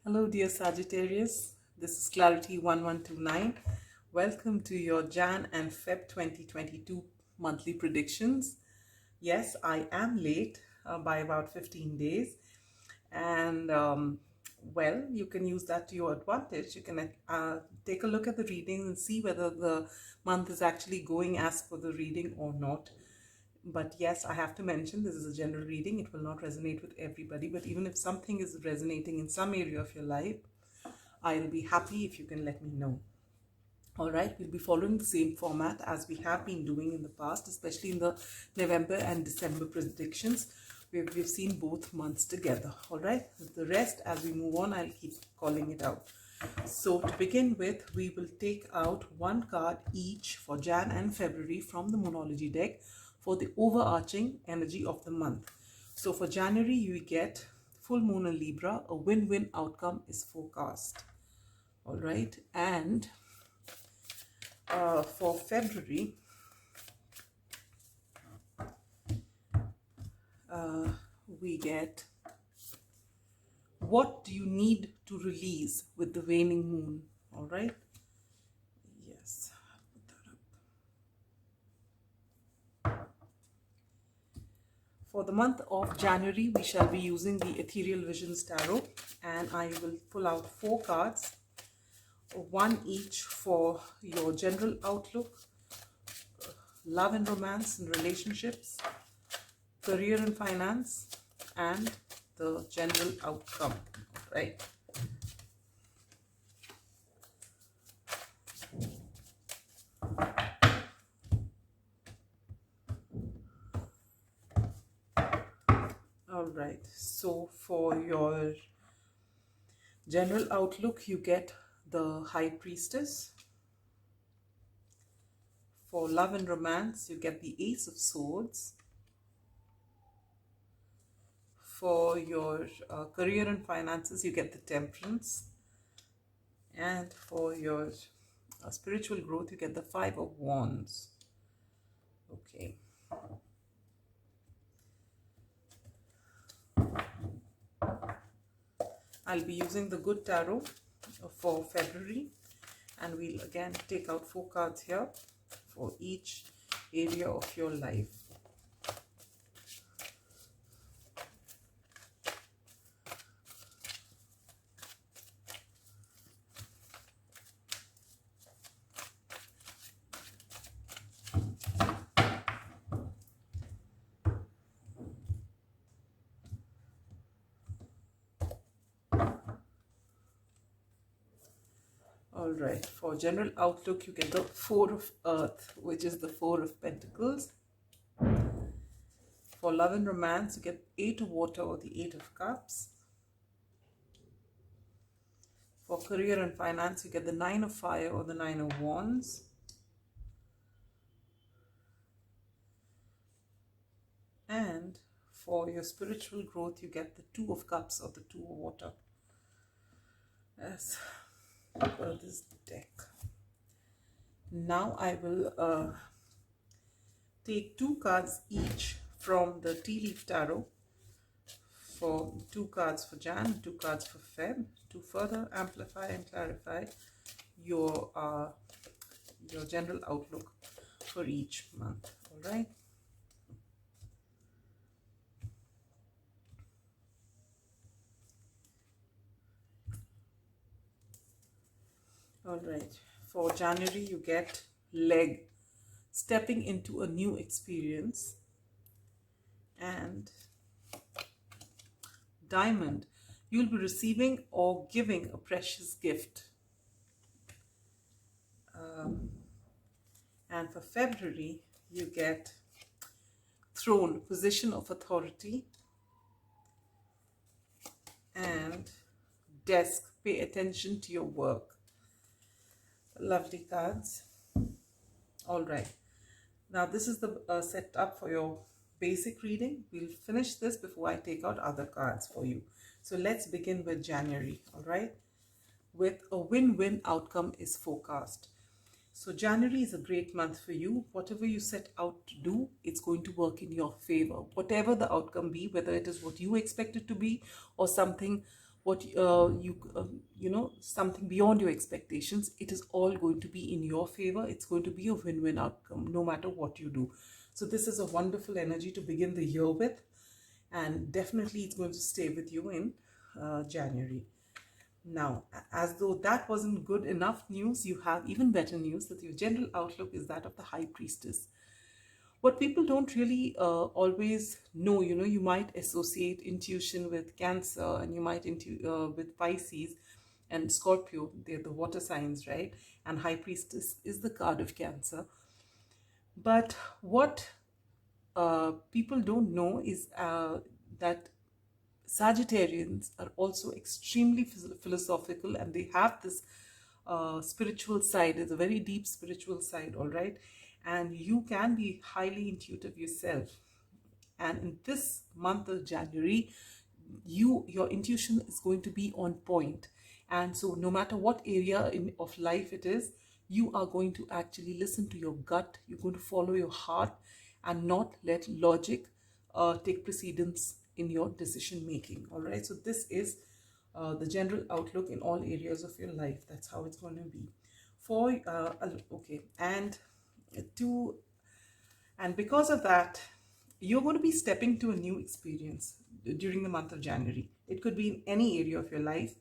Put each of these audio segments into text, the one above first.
Hello, dear Sagittarius. This is Clarity1129. Welcome to your Jan and Feb 2022 monthly predictions. Yes, I am late by about 15 days. And well, you can use that to your advantage. You can take a look at the reading and see whether the month is actually going as per the reading or not. But yes, I have to mention this is a general reading. It will not resonate with everybody. But even if something is resonating in some area of your life, I'll be happy if you can let me know. All right, we'll be following the same format as we have been doing in the past, especially in the November and December predictions. We've seen both months together. All right, the rest, as we move on, I'll keep calling it out. So to begin with, we will take out one card each for Jan and February from the Moonology deck for the overarching energy of the month. So for January, you get full moon in Libra. A win-win outcome is forecast. All right, and for February, we get what do you need to release with the waning moon. All right, yes, put that up. For the month of January, we shall be using the Ethereal Visions Tarot, and I will pull out 4 cards, one each for your general outlook, love and romance and relationships, career and finance, and the general outcome, right? All right, so for your general outlook, you get the High Priestess. For love and romance, you get the Ace of Swords. For your career and finances, you get the Temperance. And for your spiritual growth, you get the 5 of Wands. Okay. I'll be using the Good Tarot for February, and we'll again take out 4 cards here for each area of your life. All right, for general outlook, you get the 4 of Earth, which is the 4 of Pentacles. For love and romance, you get 8 of Water or the 8 of Cups. For career and finance, you get the 9 of Fire or the 9 of Wands. And for your spiritual growth, you get the 2 of Cups or the 2 of Water. Yes. This deck. Now I will take 2 cards each from the Tea Leaf Tarot for 2 cards for Jan, 2 cards for Feb, to further amplify and clarify your general outlook for each month. All right. All right, for January, you get Leg, stepping into a new experience, and Diamond, you'll be receiving or giving a precious gift. And for February, you get Throne, position of authority, and Desk, pay attention to your work. Lovely cards. All right, now this is the setup for your basic reading. We'll finish this before I take out other cards for you. So let's begin with January. All right, with a win-win outcome is forecast. So January is a great month for you. Whatever you set out to do, it's going to work in your favor. Whatever the outcome be, whether it is what you expect it to be or something what something beyond your expectations, it is all going to be in your favor. It's going to be a win-win outcome no matter what you do. So this is a wonderful energy to begin the year with, and definitely it's going to stay with you in January. Now, as though that wasn't good enough news, you have even better news, that your general outlook is that of the High Priestess. What people don't really always know, you might associate intuition with Cancer, and you might with Pisces and Scorpio. They're the water signs, right? And High Priestess is the card of Cancer. But what people don't know is that Sagittarians are also extremely philosophical, and they have this spiritual side. It's a very deep spiritual side, all right? And you can be highly intuitive yourself. And in this month of January, your intuition is going to be on point. And so no matter what area of life it is, you are going to actually listen to your gut. You're going to follow your heart and not let logic take precedence in your decision making. All right, so this is the general outlook in all areas of your life. That's how it's going to be for okay. And because of that, you're going to be stepping to a new experience during the month of January. It could be in any area of your life.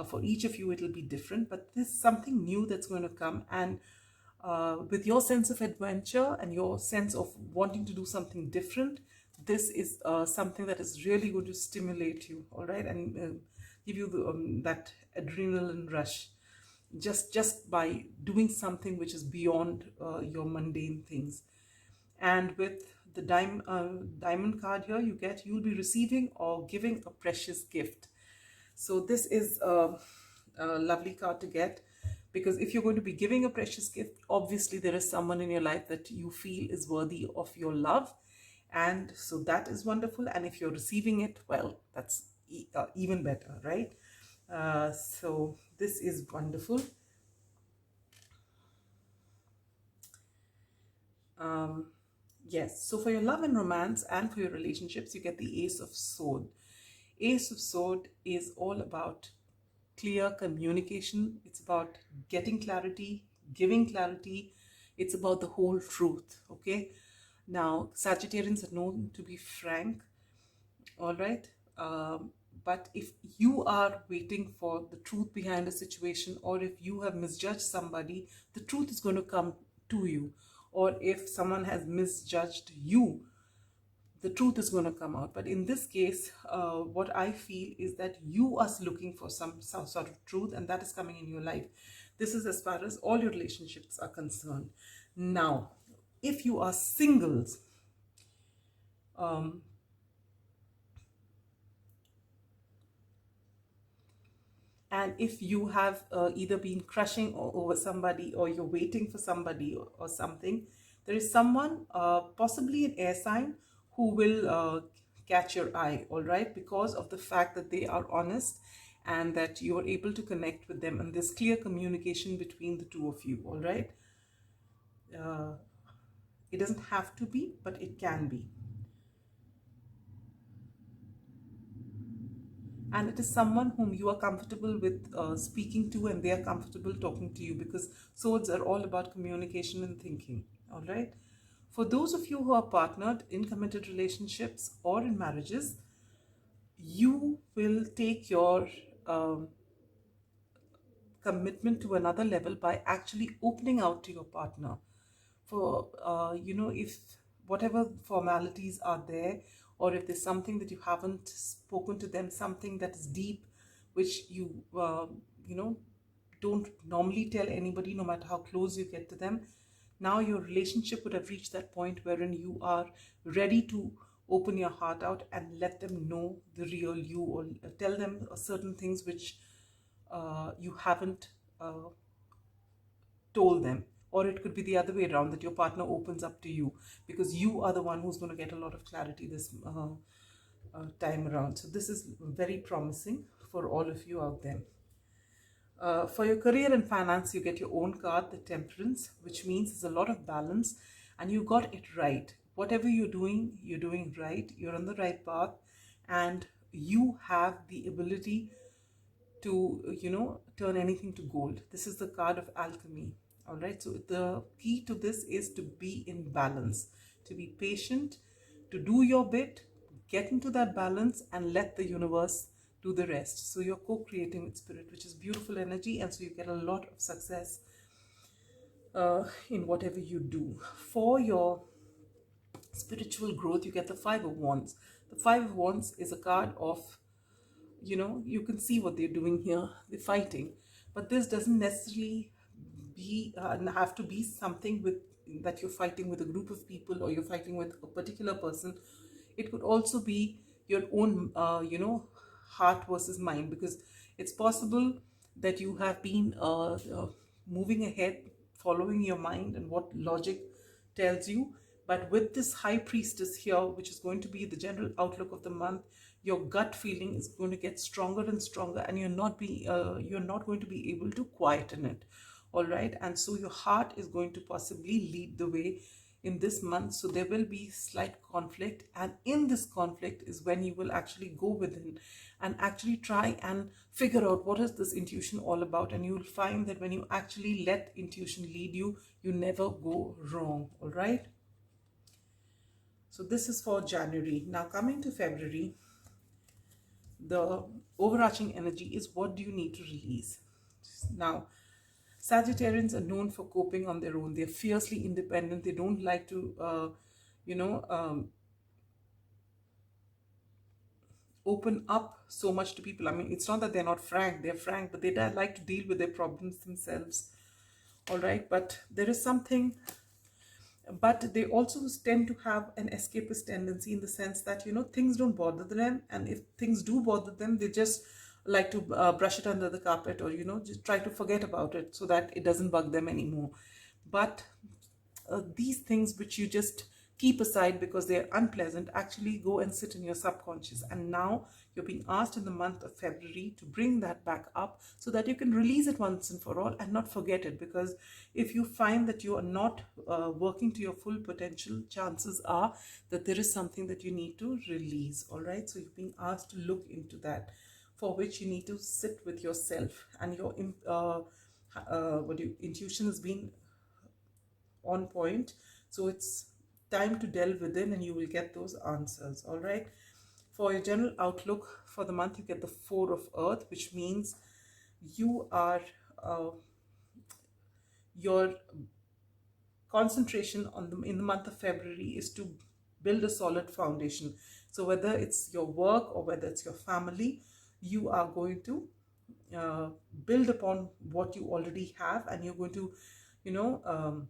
For each of you, it'll be different, but there's something new that's going to come. And with your sense of adventure and your sense of wanting to do something different, this is something that is really going to stimulate you, all right, and give you that adrenaline rush, just by doing something which is beyond your mundane things. And with the diamond card here, you'll be receiving or giving a precious gift. So this is a lovely card to get, because if you're going to be giving a precious gift, obviously there is someone in your life that you feel is worthy of your love, and so that is wonderful. And if you're receiving it, well, that's even better, right? So this is wonderful. Yes, so for your love and romance and for your relationships, you get the Ace of Sword. Ace of Sword is all about clear communication. It's about getting clarity, giving clarity. It's about the whole truth, okay? Now, Sagittarians are known to be frank, all right? But if you are waiting for the truth behind a situation, or if you have misjudged somebody, the truth is going to come to you. Or if someone has misjudged you, the truth is going to come out. But in this case, what I feel is that you are looking for some sort of truth, and that is coming in your life. This is as far as all your relationships are concerned. Now, if you are singles, and if you have either been crushing over somebody, or you're waiting for somebody or something, there is someone, possibly an air sign, who will catch your eye, all right, because of the fact that they are honest and that you are able to connect with them, and there's clear communication between the two of you, all right? It doesn't have to be, but it can be. And it is someone whom you are comfortable with speaking to, and they are comfortable talking to you, because swords are all about communication and thinking, all right? For those of you who are partnered in committed relationships or in marriages, you will take your commitment to another level by actually opening out to your partner. For, if whatever formalities are there, or if there's something that you haven't spoken to them, something that is deep, which you, don't normally tell anybody, no matter how close you get to them. Now your relationship would have reached that point wherein you are ready to open your heart out and let them know the real you, or tell them certain things which you haven't told them. Or it could be the other way around, that your partner opens up to you, because you are the one who's going to get a lot of clarity this time around. So this is very promising for all of you out there. For your career and finance, you get your own card, the Temperance, which means there's a lot of balance, and you got it right. Whatever you're doing right. You're on the right path, and you have the ability to, you know, turn anything to gold. This is the card of alchemy. All right, so the key to this is to be in balance, to be patient, to do your bit, get into that balance, and let the universe do the rest. So you're co-creating with spirit, which is beautiful energy, and so you get a lot of success in whatever you do. For your spiritual growth, you get the Five of Wands. The Five of Wands is a card of, you know, you can see what they're doing here. They're fighting, but this doesn't necessarily be have to be something with that you're fighting with a group of people, or you're fighting with a particular person. It could also be your own you know, heart versus mind, because it's possible that you have been moving ahead, following your mind and what logic tells you. But with this high priestess here, which is going to be the general outlook of the month, your gut feeling is going to get stronger and stronger, and you're not going to be able to quieten it. All right, and so your heart is going to possibly lead the way in this month. So there will be slight conflict, and in this conflict is when you will actually go within and actually try and figure out what is this intuition all about. And you will find that when you actually let intuition lead you, you never go wrong. All right, so this is for January. Now coming to February, the overarching energy is, what do you need to release? Now, Sagittarians are known for coping on their own. They're fiercely independent. They don't like to, you know, open up so much to people. I mean, it's not that they're not frank. They're frank, but they like to deal with their problems themselves. All right, but there is something. But they also tend to have an escapist tendency, in the sense that, you know, things don't bother them, and if things do bother them, they just like to brush it under the carpet, or, you know, just try to forget about it so that it doesn't bug them anymore. But these things which you just keep aside because they're unpleasant actually go and sit in your subconscious, and now you're being asked in the month of February to bring that back up so that you can release it once and for all and not forget it. Because if you find that you are not working to your full potential, chances are that there is something that you need to release. All right, so you're being asked to look into that, for which you need to sit with yourself, and your intuition has been on point. So it's time to delve within, and you will get those answers. All right, for your general outlook for the month, you get the Four of Earth, which means you are your concentration on in the month of February is to build a solid foundation. So whether it's your work or whether it's your family, you are going to build upon what you already have, and you're going to, you know,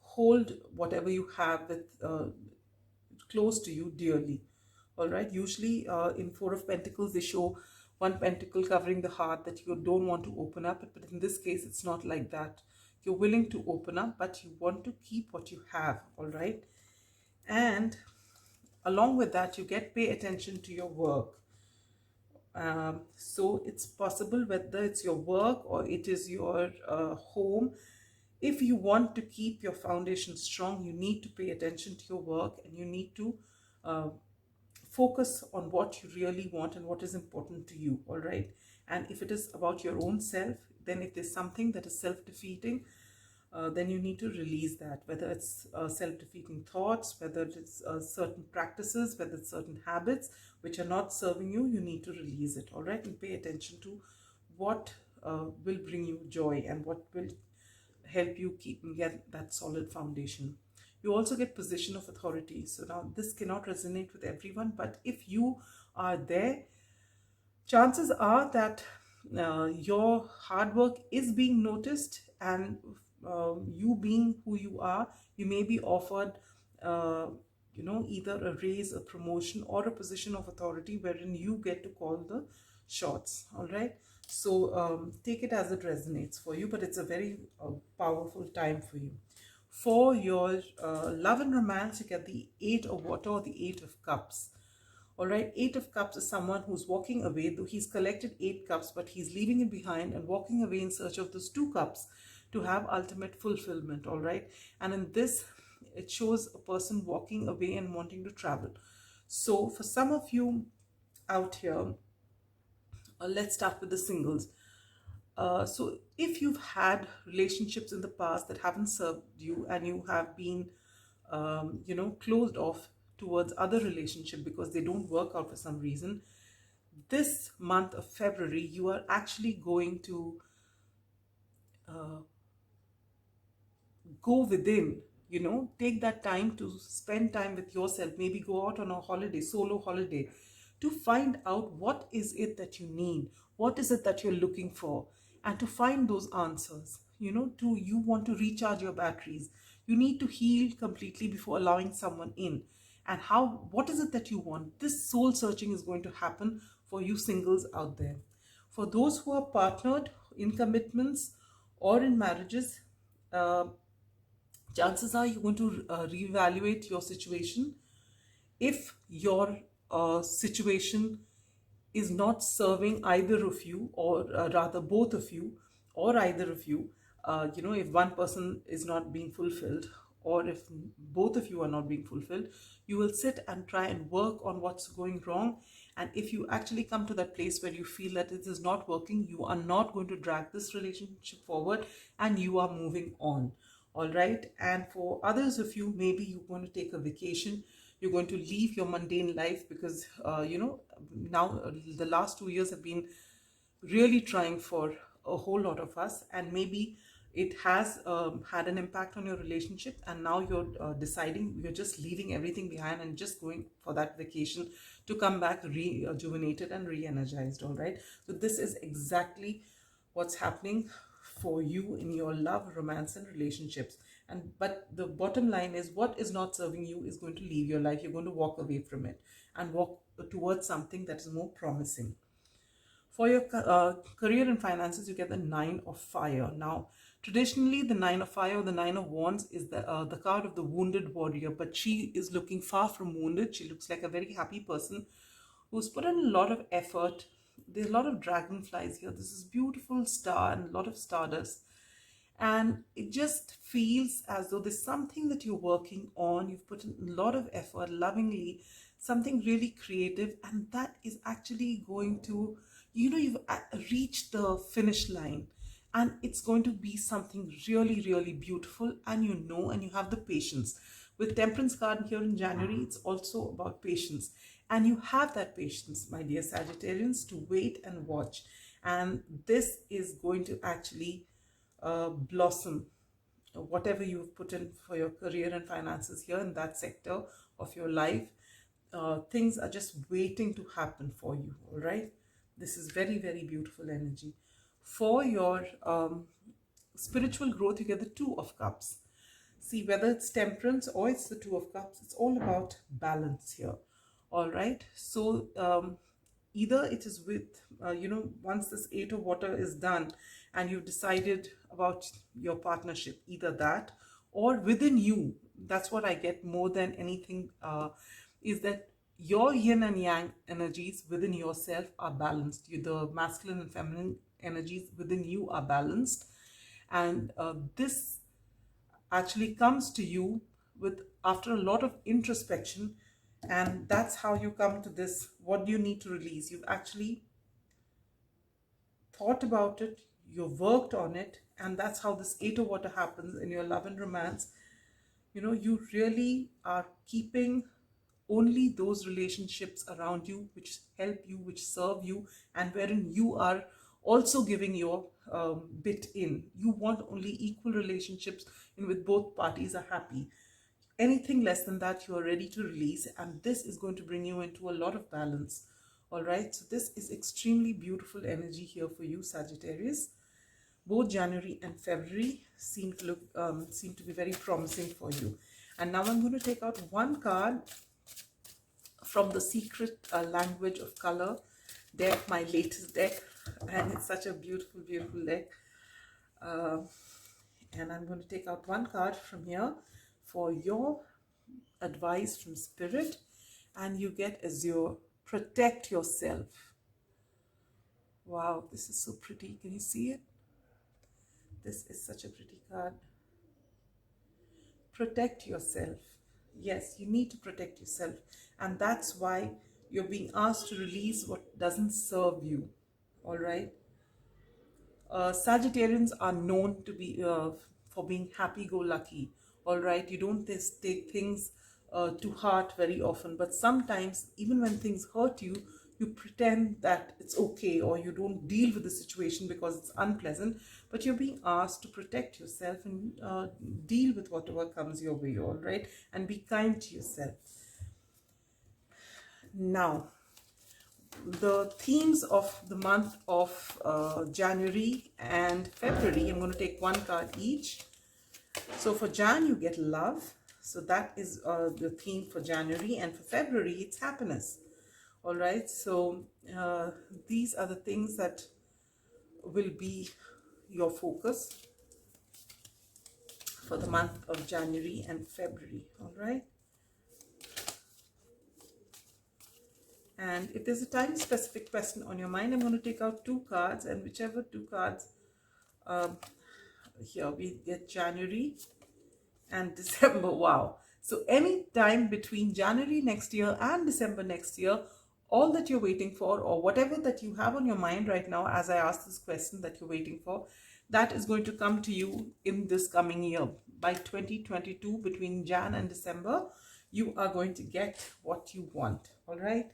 hold whatever you have with close to you dearly. All right, usually in Four of Pentacles, they show one pentacle covering the heart that you don't want to open up, but in this case it's not like that. You're willing to open up, but you want to keep what you have. All right, and along with that, you get pay attention to your work. So it's possible, whether it's your work or it is your home, if you want to keep your foundation strong, you need to pay attention to your work, and you need to focus on what you really want and what is important to you. All right, and if it is about your own self, then if there's something that is self-defeating, then you need to release that, whether it's self-defeating thoughts, whether it's certain practices, whether it's certain habits which are not serving you, you need to release it. All right, and pay attention to what will bring you joy and what will help you get that solid foundation. You also get position of authority. So now this cannot resonate with everyone, but if you are there, chances are that your hard work is being noticed, and you being who you are, you may be offered you know, either a raise, a promotion, or a position of authority wherein you get to call the shots. All right, so take it as it resonates for you, but it's a very powerful time for you. For your love and romance, you get the Eight of Water, or the Eight of Cups. All right, Eight of Cups is someone who's walking away, though he's collected 8 cups, but he's leaving it behind and walking away in search of those 2 cups to have ultimate fulfillment. All right, and in this, it shows a person walking away and wanting to travel. So for some of you out here, let's start with the singles. So if you've had relationships in the past that haven't served you, and you have been closed off towards other relationship because they don't work out for some reason, this month of February you are actually going to go within, take that time to spend time with yourself, maybe go out on a holiday, solo holiday, to find out what is it that you need, what is it that you're looking for, and to find those answers. You want to recharge your batteries, you need to heal completely before allowing someone in. And what is it that you want? This soul searching is going to happen for you singles out there. For those who are partnered in commitments or in marriages, uh, chances are you're going to reevaluate your situation. If your situation is not serving either of you, or rather both of you, or either of you, if one person is not being fulfilled, or if both of you are not being fulfilled, you will sit and try and work on what's going wrong. And if you actually come to that place where you feel that it is not working, you are not going to drag this relationship forward, and you are moving on. All right. And for others of you, maybe you're going to take a vacation, you're going to leave your mundane life, because now the last 2 years have been really trying for a whole lot of us, and maybe it has had an impact on your relationship, and now you're deciding you're just leaving everything behind and just going for that vacation to come back rejuvenated and re-energized. All right, so this is exactly what's happening for you in your love, romance, and relationships. But the bottom line is, what is not serving you is going to leave your life. You're going to walk away from it and walk towards something that is more promising. For your career and finances, you get the Nine of Fire. Now, traditionally, the Nine of Fire, or the Nine of Wands, is the card of the wounded warrior, but she is looking far from wounded. She looks like a very happy person who's put in a lot of effort. There's a lot of dragonflies here. This is beautiful star and a lot of stardust. And it just feels as though there's something that you're working on. You've put in a lot of effort, lovingly, something really creative, and that is actually going to, you've reached the finish line, and it's going to be something really, really beautiful. And and you have the patience. With Temperance card here in January, it's also about patience. And you have that patience, my dear Sagittarians, to wait and watch. And this is going to actually blossom. Whatever you've put in for your career and finances here in that sector of your life, things are just waiting to happen for you. All right, this is very, very beautiful energy. For your spiritual growth, you get the Two of Cups. See, whether it's Temperance or it's the Two of Cups, it's all about balance here. All right, so either it is with once this Eight of Water is done and you've decided about your partnership, either that, or within you. That's what I get more than anything, is that your yin and yang energies within yourself are balanced. The masculine and feminine energies within you are balanced, and this actually comes to you with after a lot of introspection. And that's how you come to this. What do you need to release? You've actually thought about it, you've worked on it, and that's how this Eight of Water happens in your love and romance. You really are keeping only those relationships around you which help you, which serve you, and wherein you are also giving your bit in. You want only equal relationships in which both parties are happy. Anything less than that, you are ready to release, and this is going to bring you into a lot of balance. All right, so this is extremely beautiful energy here for you, Sagittarius. Both January and February seem to be very promising for you. And now I'm going to take out one card from the Secret Language of Color deck, my latest deck, and it's such a beautiful, beautiful deck. And I'm going to take out one card from here for your advice from Spirit, and you get Azure. Protect yourself. Wow, this is so pretty. Can you see it? This is such a pretty card. Protect yourself. Yes, you need to protect yourself, and that's why you're being asked to release what doesn't serve you. All right. Sagittarians are known to be for being happy-go-lucky. All right, you don't take things to heart very often, but sometimes, even when things hurt you, you pretend that it's okay, or you don't deal with the situation because it's unpleasant. But you're being asked to protect yourself and deal with whatever comes your way. All right, and be kind to yourself. Now, the themes of the month of January and February, I'm going to take one card each. So for Jan, you get love. So that is the theme for January. And for February, it's happiness. All right. So these are the things that will be your focus for the month of January and February. All right. And if there's a time-specific question on your mind, I'm going to take out two cards, and whichever two cards, here we get January and December. Wow. So any time between January next year and December next year, all that you're waiting for, or whatever that you have on your mind right now as I ask this question that you're waiting for, that is going to come to you in this coming year. By 2022, between Jan and December, you are going to get what you want. All right.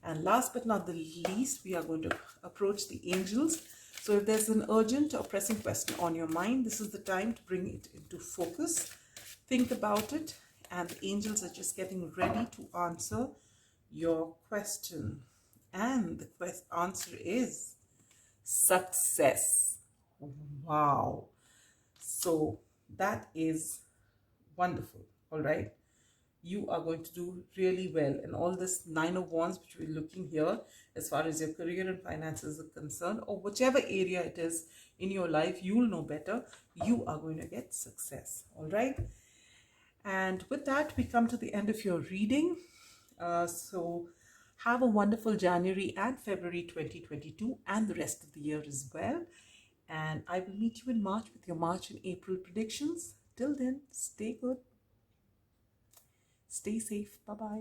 And last but not the least, we are going to approach the angels. So if there's an urgent or pressing question on your mind, this is the time to bring it into focus. Think about it, and the angels are just getting ready to answer your question. And the answer is success. Wow. So that is wonderful. All right. You are going to do really well. And all this Nine of Wands, which we're looking here, as far as your career and finances are concerned, or whichever area it is in your life, you'll know better. You are going to get success. All right. And with that, we come to the end of your reading. So have a wonderful January and February 2022 and the rest of the year as well. And I will meet you in March with your March and April predictions. Till then, stay good. Stay safe. Bye-bye.